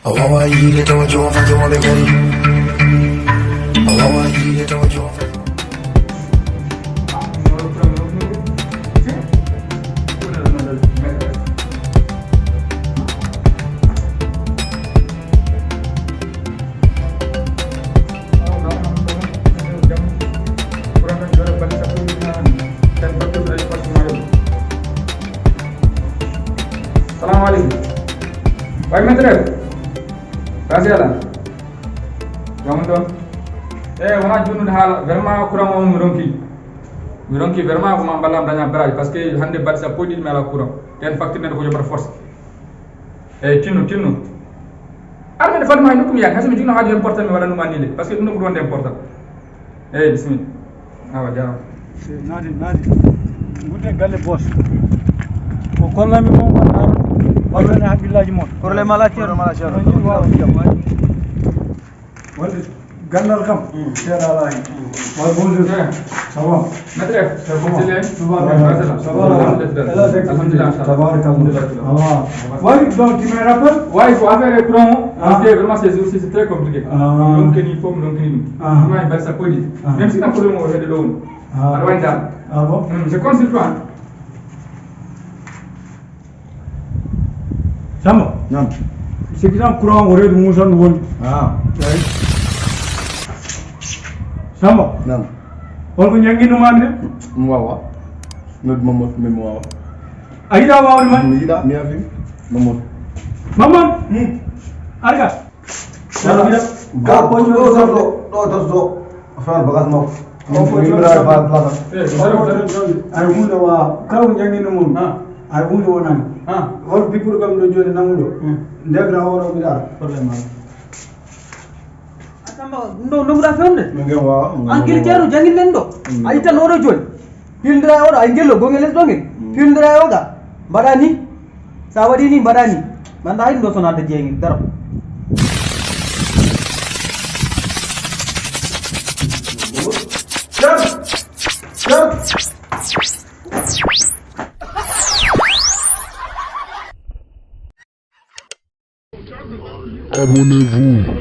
Awawa yire tawa jofa jofa be gol. Awawa yire tawa jofa. Baik Menteri, kasih lah. Kamu tuh, mana junu hal, verma kurang mau mironki verma aku mambalam danya berai, parce que hande bat sa podi mela kurang, dan fakti nen ko jobar force. Tinu. Arme de fatma nukum yak, hasim junu hal important mi wala numa nile, parce que dum ko don important. Bismillah. Awa jaw. Nadi. Gute galle boss. Ko kolla mi mo wan wala na billahi mo korle mala ci wala gandal kam sera la wal bonjour ça va Maître, ça va alhamdulillah tabarakallah ouais donc tu me rappelles ouais il faut faire les courants ok vraiment c'est très compliqué donc il faut moi il va ça peut dire même si on a problème au de l'eau bon je compte sur toi Sama? Naam. Sekitar kurang orang itu musan won. Right. Sama? Naam. Orang yang ini mana? Mwawa. Nod mamot me mwawa. Aida awal mana? Aida mi avi. Mamot. Mama? Arga. Do. Afan bagas mo. Mimra ba plaza. Ay muda wa kau yang ini mun. Ay muda wonan. All people come to join Namudo. Degra or Vidar. No mura femde. Mengewa. Angil jaru jangin lendo. Aita noro join. Pildra or angelo gongeles dongin. Pildra yoga. Barani. Sawadi ni barani. Mandahin do sonata jengin darab. Abonnez-vous.